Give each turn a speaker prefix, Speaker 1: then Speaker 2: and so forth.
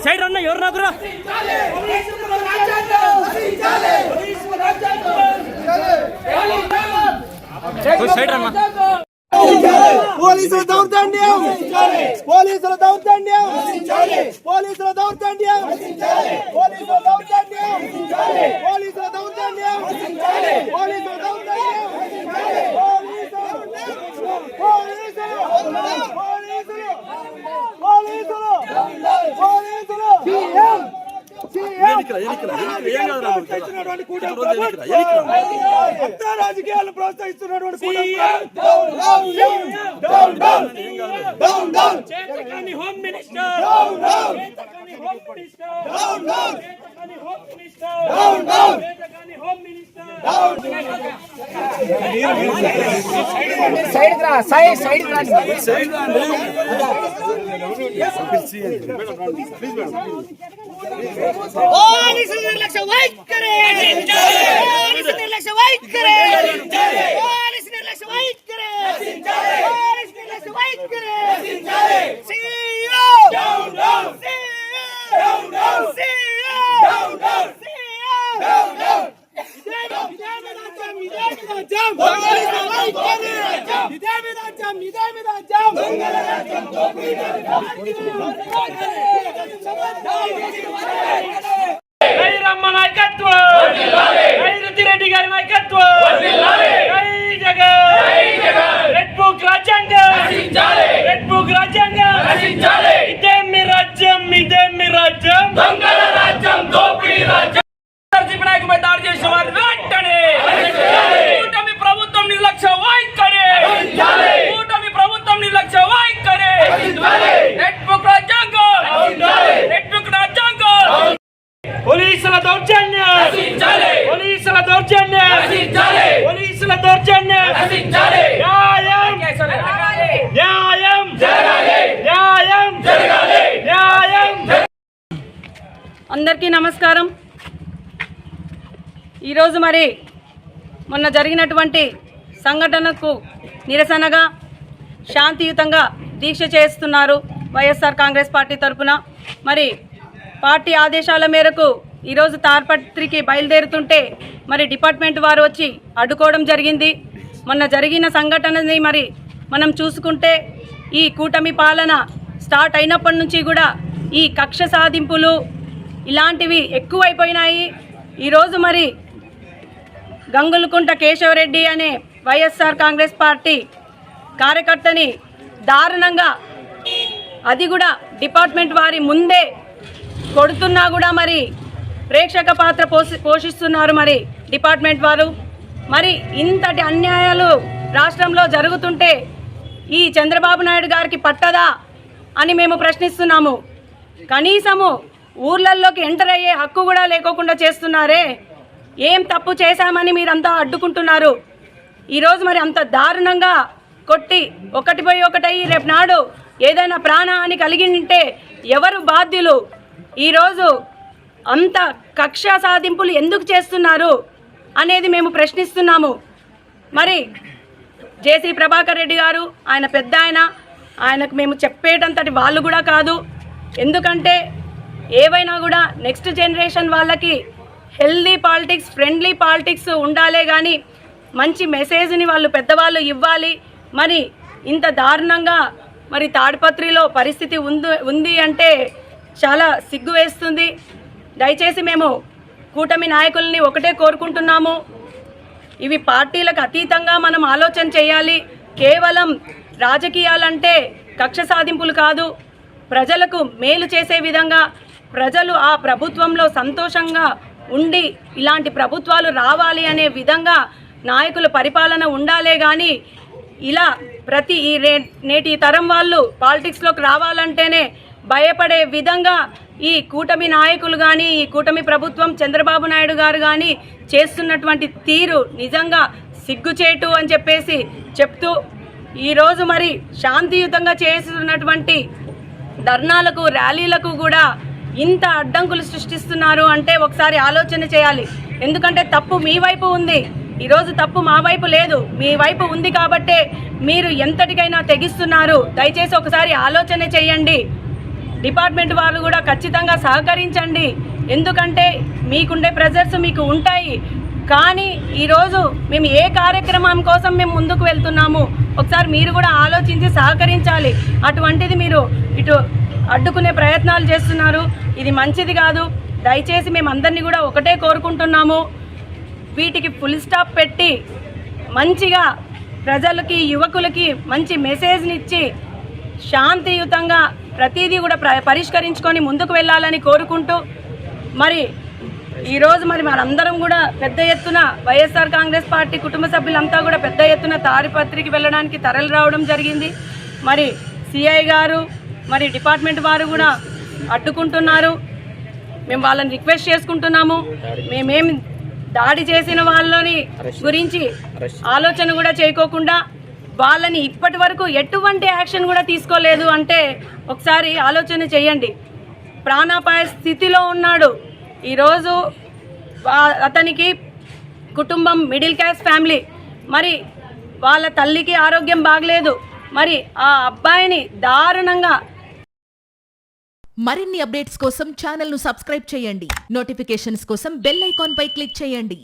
Speaker 1: Side రన్న ఎవరు నాకురా side రన్న
Speaker 2: పోలీసుల దౌర్జన్యం పోలీసుల దౌర్జన్యం పోలీసుల దౌర్జన్యం పోలీసుల దౌర్జన్యం పోలీసుల దౌర్జన్యం పోలీసుల దౌర్జన్యం రాజకీయాలను ప్రోత్సహిస్తున్నటువంటి
Speaker 1: హోమ్ మినిస్టర్
Speaker 3: निर्लक्ष्य वाइट करे निर्लक्ष्य वाइट करे निर्लक्ष्य वाइट करे निर्लक्ष्य वाइट करे CEO down down down down CEO down down CEO down down
Speaker 1: Reddy గారి నాయకత్వం రెడ్ బుక్ రాజ్యాంగం రెడ్ బుక్ రాజ్యాంగం ఇదే మీ రాజ్యం ఇదే మీ రాజ్యం దొంగల రాజ్యం దోపిడీ రాజ్యం నాయకుపై దాడి చేసిన వారు వెంటనే కూటమి ప్రభుత్వం నిర్లక్ష్య వైఖరి కూటమి ప్రభుత్వం నిర్లక్ష్య వైఖరి రెడ్ బుక్ రాజ్యాంగం రెడ్ బుక్ రాజ్యాంగం పోలీసుల దౌర్జన్యం పోలీసుల దౌర్జన్యం పోలీసుల దౌర్జన్యం న్యాయం న్యాయం న్యాయం న్యాయం.
Speaker 4: అందరికీ నమస్కారం. ఈరోజు మరి మొన్న జరిగినటువంటి సంఘటనకు నిరసనగా శాంతియుతంగా దీక్ష చేస్తున్నారు వైఎస్ఆర్ కాంగ్రెస్ పార్టీ తరఫున. మరి పార్టీ ఆదేశాల మేరకు ఈరోజు తార్పత్రికి బయలుదేరుతుంటే మరి డిపార్ట్మెంట్ వారు వచ్చి అడ్డుకోవడం జరిగింది. మొన్న జరిగిన సంఘటనని మరి మనం చూసుకుంటే ఈ కూటమి పాలన స్టార్ట్ అయినప్పటి నుంచి కూడా ఈ కక్ష సాధింపులు ఇలాంటివి ఎక్కువైపోయినాయి. ఈరోజు మరి గంగులకుంట కేశవరెడ్డి అనే వైఎస్ఆర్ కాంగ్రెస్ పార్టీ కార్యకర్తని దారుణంగా, అది కూడా డిపార్ట్మెంట్ వారి ముందే కొడుతున్నా కూడా మరి ప్రేక్షక పాత్ర పోషిస్తున్నారు మరి డిపార్ట్మెంట్ వారు. మరి ఇంతటి అన్యాయాలు రాష్ట్రంలో జరుగుతుంటే ఈ చంద్రబాబు నాయుడు గారికి పట్టదా అని మేము ప్రశ్నిస్తున్నాము. కనీసము ఊర్లలోకి ఎంటర్ అయ్యే హక్కు కూడా లేకోకుండా చేస్తున్నారే. ఏం తప్పు చేశామని మీరంతా అడ్డుకుంటున్నారు. ఈరోజు మరి అంత దారుణంగా కొట్టి ఒకటిపై ఒకటయ్యి రేపు నాడు ఏదైనా ప్రాణహాని కలిగి ఉంటే ఎవరు బాధ్యులు? ఈరోజు అంత కక్ష సాధింపులు ఎందుకు చేస్తున్నారు అనేది మేము ప్రశ్నిస్తున్నాము. మరి జేసీ ప్రభాకర్ రెడ్డి గారు ఆయన పెద్ద ఆయనకు మేము చెప్పేటంతటి వాళ్ళు కూడా కాదు. ఎందుకంటే ఏవైనా కూడా నెక్స్ట్ జనరేషన్ వాళ్ళకి హెల్దీ పాలిటిక్స్, ఫ్రెండ్లీ పాలిటిక్స్ ఉండాలే కానీ మంచి మెసేజ్ని వాళ్ళు పెద్దవాళ్ళు ఇవ్వాలి. మరి ఇంత దారుణంగా మరి తాడిపత్రిలో పరిస్థితి ఉంది అంటే చాలా సిగ్గు వేస్తుంది. దయచేసి మేము కూటమి నాయకుల్ని ఒకటే కోరుకుంటున్నాము, ఇవి పార్టీలకు అతీతంగా మనం ఆలోచన చేయాలి. కేవలం రాజకీయాలంటే కక్ష సాధింపులు కాదు, ప్రజలకు మేలు చేసే విధంగా ప్రజలు ఆ ప్రభుత్వంలో సంతోషంగా ఉండి ఇలాంటి ప్రభుత్వాలు రావాలి అనే విధంగా నాయకుల పరిపాలన ఉండాలే కానీ ఇలా ప్రతి నేటి తరం వాళ్ళు పాలిటిక్స్లోకి రావాలంటేనే భయపడే విధంగా ఈ కూటమి నాయకులు కానీ ఈ కూటమి ప్రభుత్వం చంద్రబాబు నాయుడు గారు కానీ చేస్తున్నటువంటి తీరు నిజంగా సిగ్గుచేటు అని చెప్పేసి చెప్తూ ఈరోజు మరి శాంతియుతంగా చేస్తున్నటువంటి ధర్నాలకు, ర్యాలీలకు కూడా ఇంత అడ్డంకులు సృష్టిస్తున్నారు అంటే ఒకసారి ఆలోచన చేయాలి. ఎందుకంటే తప్పు మీ వైపు ఉంది, ఈరోజు తప్పు మా వైపు లేదు, మీ వైపు ఉంది కాబట్టే మీరు ఎంతటికైనా తెగిస్తున్నారు. దయచేసి ఒకసారి ఆలోచన చేయండి. డిపార్ట్మెంట్ వాళ్ళు కూడా ఖచ్చితంగా సహకరించండి, ఎందుకంటే మీకుండే ప్రెజర్స్ మీకు ఉంటాయి. కానీ ఈరోజు మేము ఏ కార్యక్రమం కోసం మేము ముందుకు వెళ్తున్నాము ఒకసారి మీరు కూడా ఆలోచించి సహకరించాలి. అటువంటిది మీరు ఇటు అడ్డుకునే ప్రయత్నాలు చేస్తున్నారు, ఇది మంచిది కాదు. దయచేసి మేము అందరినీ కూడా ఒకటే కోరుకుంటున్నాము, వీటికి ఫుల్ స్టాప్ పెట్టి మంచిగా ప్రజలకి యువకులకి మంచి మెసేజ్ని ఇచ్చి శాంతియుతంగా ప్రతిదీ కూడా పరిష్కరించుకొని ముందుకు వెళ్ళాలని కోరుకుంటూ, మరి ఈరోజు మనందరం కూడా పెద్ద ఎత్తున వైఎస్ఆర్ కాంగ్రెస్ పార్టీ కుటుంబ సభ్యులంతా కూడా పెద్ద ఎత్తున తాడిపత్రికి వెళ్ళడానికి తరలి రావడం జరిగింది. మరి సిఐ గారు మరి డిపార్ట్మెంట్ వారు కూడా అడ్డుకుంటున్నారు. మేము వాళ్ళని రిక్వెస్ట్ చేసుకుంటున్నాము, మేమేం దాడి చేసిన వాళ్ళని గురించి ఆలోచన కూడా చేయకోకుండా వాళ్ళని ఇప్పటి వరకు ఎటువంటి యాక్షన్ కూడా తీసుకోలేదు అంటే ఒకసారి ఆలోచన చేయండి. ప్రాణాపాయ స్థితిలో ఉన్నాడు. ఈరోజు అతనికి కుటుంబం మిడిల్ క్లాస్ ఫ్యామిలీ, మరి వాళ్ళ తల్లికి ఆరోగ్యం బాగలేదు, మరి ఆ అబ్బాయిని దారుణంగా.
Speaker 5: మరిన్ని అప్డేట్స్ కోసం ఛానల్ను సబ్స్క్రైబ్ చేయండి. నోటిఫికేషన్స్ కోసం బెల్ ఐకాన్ పై క్లిక్ చేయండి.